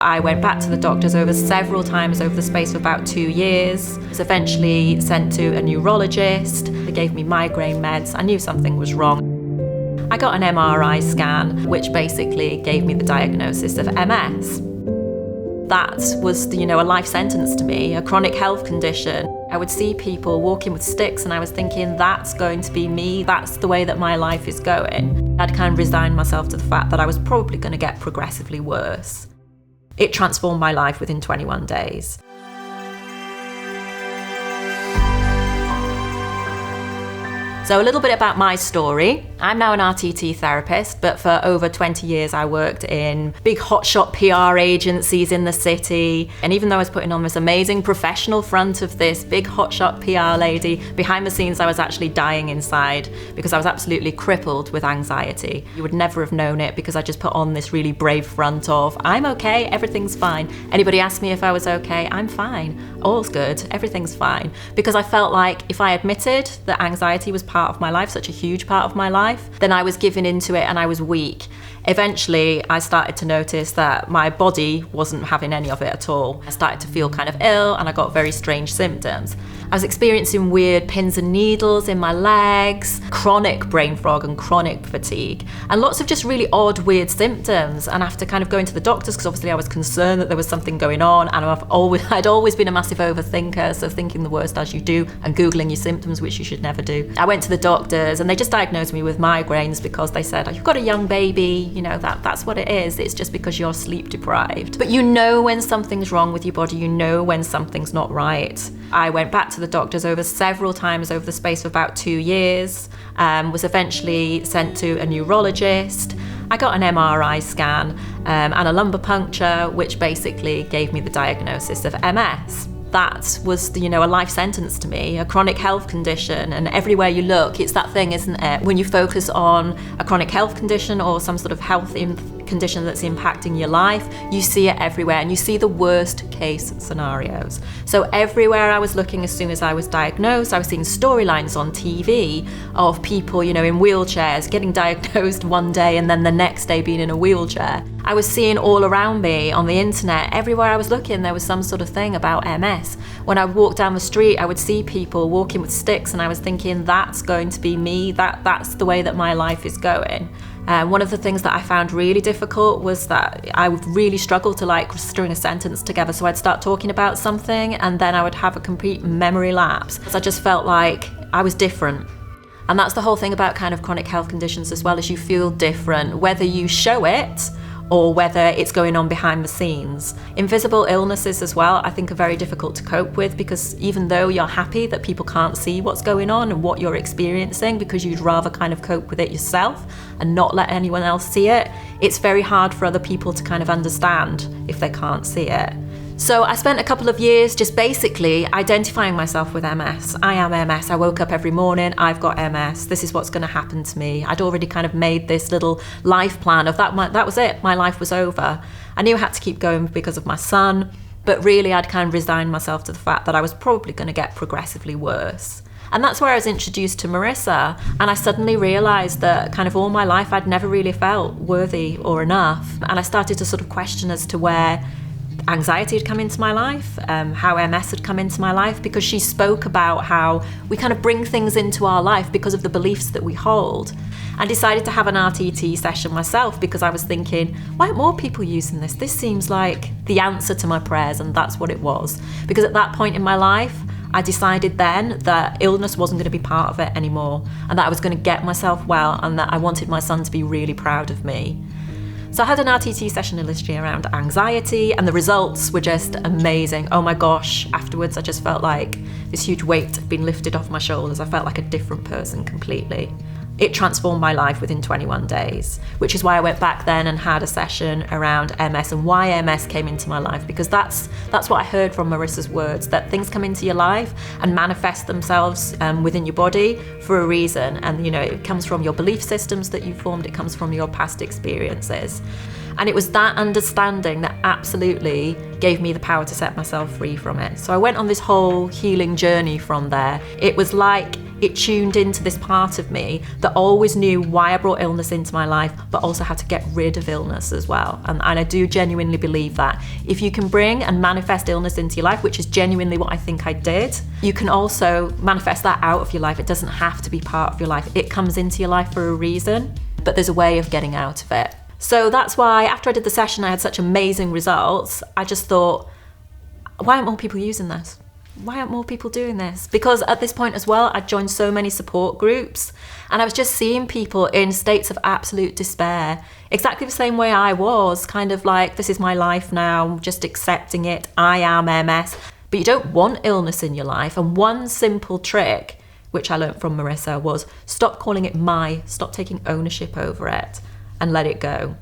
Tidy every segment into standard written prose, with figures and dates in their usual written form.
I went back to the doctors several times over the space of about 2 years. I was eventually sent to a neurologist. They gave me migraine meds. I knew something was wrong. I got an MRI scan, which basically gave me the diagnosis of MS. That was, a life sentence to me, a chronic health condition. I would see people walking with sticks and I was thinking, that's going to be me, that's the way that my life is going. I'd kind of resigned myself to the fact that I was probably going to get progressively worse. It transformed my life within 21 days. So a little bit about my story. I'm now an RTT therapist, but for over 20 years I worked in big hotshot PR agencies in the city. And even though I was putting on this amazing professional front of this big hotshot PR lady, behind the scenes I was actually dying inside because I was absolutely crippled with anxiety. You would never have known it because I just put on this really brave front of, I'm okay, everything's fine. Anybody asked me if I was okay, I'm fine. All's good, everything's fine. Because I felt like if I admitted that anxiety was part of my life, such a huge part of my life, then I was giving into it and I was weak. Eventually, I started to notice that my body wasn't having any of it at all. I started to feel kind of ill and I got very strange symptoms. I was experiencing weird pins and needles in my legs, chronic brain fog and chronic fatigue, and lots of just really odd, weird symptoms. And after kind of going to the doctors, because obviously I was concerned that there was something going on, and I'd always been a massive overthinker, so thinking the worst as you do and Googling your symptoms, which you should never do. I went to the doctors and they just diagnosed me with migraines because they said, oh, you've got a young baby, that's what it is. It's just because you're sleep deprived. But you know when something's wrong with your body, you know when something's not right. I went back to the doctors several times over the space of about 2 years, was eventually sent to a neurologist. I got an MRI scan and a lumbar puncture, which basically gave me the diagnosis of MS. That was, a life sentence to me, a chronic health condition. And everywhere you look, it's that thing, isn't it? When you focus on a chronic health condition or some sort of health condition that's impacting your life, you see it everywhere and you see the worst case scenarios. So everywhere I was looking as soon as I was diagnosed, I was seeing storylines on TV of people, in wheelchairs getting diagnosed one day and then the next day being in a wheelchair. I was seeing all around me on the internet, everywhere I was looking, there was some sort of thing about MS. When I walked down the street, I would see people walking with sticks and I was thinking, that's going to be me, that's the way that my life is going. One of the things that I found really difficult was that I would really struggle to string a sentence together. So I'd start talking about something and then I would have a complete memory lapse. I just felt like I was different. And that's the whole thing about kind of chronic health conditions as well, is you feel different, whether you show it or whether it's going on behind the scenes. Invisible illnesses as well, I think are very difficult to cope with, because even though you're happy that people can't see what's going on and what you're experiencing, because you'd rather kind of cope with it yourself and not let anyone else see it, it's very hard for other people to kind of understand if they can't see it. So I spent a couple of years just basically identifying myself with MS. I am MS. I woke up every morning, I've got MS. This is what's going to happen to me. I'd already kind of made this little life plan of that. That was it. My life was over. I knew I had to keep going because of my son, but really I'd kind of resigned myself to the fact that I was probably going to get progressively worse. And that's where I was introduced to Marisa, and I suddenly realised that kind of all my life I'd never really felt worthy or enough. And I started to sort of question as to where anxiety had come into my life, how MS had come into my life, because she spoke about how we kind of bring things into our life because of the beliefs that we hold. I decided to have an RTT session myself because I was thinking, why aren't more people using this? This seems like the answer to my prayers, and that's what it was. Because at that point in my life, I decided then that illness wasn't going to be part of it anymore, and that I was going to get myself well, and that I wanted my son to be really proud of me. So I had an RTT session initially around anxiety, and the results were just amazing. Oh my gosh, afterwards I just felt like this huge weight had been lifted off my shoulders. I felt like a different person completely. It transformed my life within 21 days, which is why I went back then and had a session around MS and why MS came into my life, because that's what I heard from Marisa's words, that things come into your life and manifest themselves within your body for a reason. And it comes from your belief systems that you formed, it comes from your past experiences. And it was that understanding that absolutely gave me the power to set myself free from it. So I went on this whole healing journey from there. It was like it tuned into this part of me that always knew why I brought illness into my life, but also how to get rid of illness as well. And I do genuinely believe that if you can bring and manifest illness into your life, which is genuinely what I think I did, you can also manifest that out of your life. It doesn't have to be part of your life. It comes into your life for a reason, but there's a way of getting out of it. So that's why after I did the session, I had such amazing results. I just thought, why aren't more people using this? Why aren't more people doing this? Because at this point as well, I'd joined so many support groups and I was just seeing people in states of absolute despair, exactly the same way I was, kind of like, this is my life now, just accepting it, I am MS. But you don't want illness in your life. And one simple trick, which I learned from Marisa, was stop calling it stop taking ownership over it and let it go.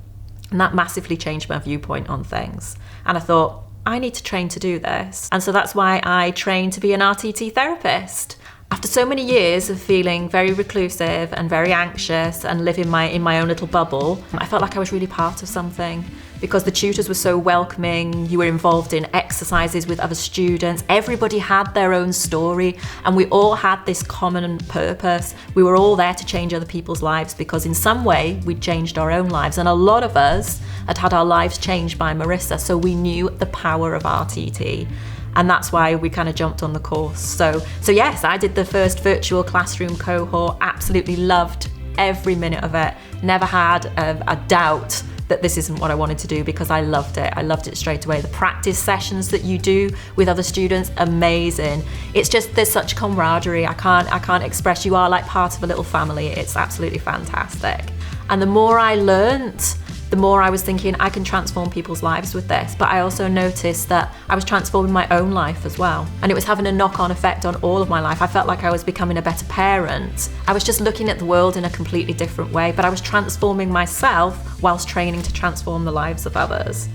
And that massively changed my viewpoint on things. And I thought, I need to train to do this. And so that's why I trained to be an RTT therapist. After so many years of feeling very reclusive and very anxious and living in my own little bubble, I felt like I was really part of something, because the tutors were so welcoming. You were involved in exercises with other students. Everybody had their own story and we all had this common purpose. We were all there to change other people's lives because in some way we'd changed our own lives, and a lot of us had our lives changed by Marisa, so we knew the power of RTT. And that's why we kind of jumped on the course. So yes, I did the first virtual classroom cohort, absolutely loved every minute of it. Never had a doubt that this isn't what I wanted to do, because I loved it. I loved it straight away. The practice sessions that you do with other students, amazing. It's just, there's such camaraderie. I can't express. You are like part of a little family. It's absolutely fantastic. And the more I learnt, the more I was thinking, I can transform people's lives with this. But I also noticed that I was transforming my own life as well. And it was having a knock-on effect on all of my life. I felt like I was becoming a better parent. I was just looking at the world in a completely different way, but I was transforming myself whilst training to transform the lives of others.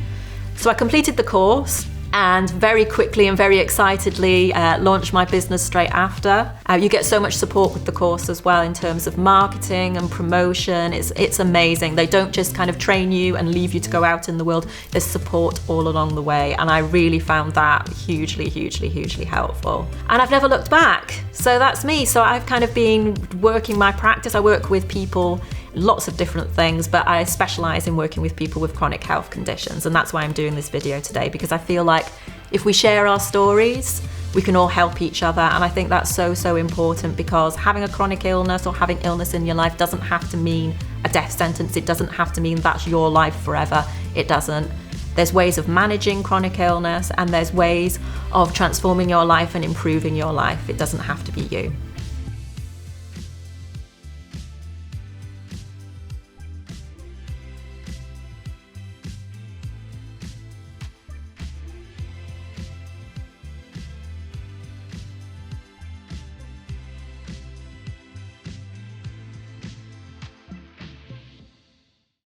So I completed the course and very quickly and very excitedly launched my business straight after. You get so much support with the course as well in terms of marketing and promotion. It's amazing. They don't just kind of train you and leave you to go out in the world. There's support all along the way, and I really found that hugely, hugely, hugely helpful. And I've never looked back. So that's me. So I've kind of been working my practice. I work with people, lots of different things, but I specialize in working with people with chronic health conditions, and that's why I'm doing this video today, because I feel like if we share our stories, we can all help each other. And I think that's so important, because having a chronic illness or having illness in your life doesn't have to mean a death sentence. It doesn't have to mean that's your life forever. It doesn't. There's ways of managing chronic illness, and there's ways of transforming your life and improving your life. It doesn't have to be you.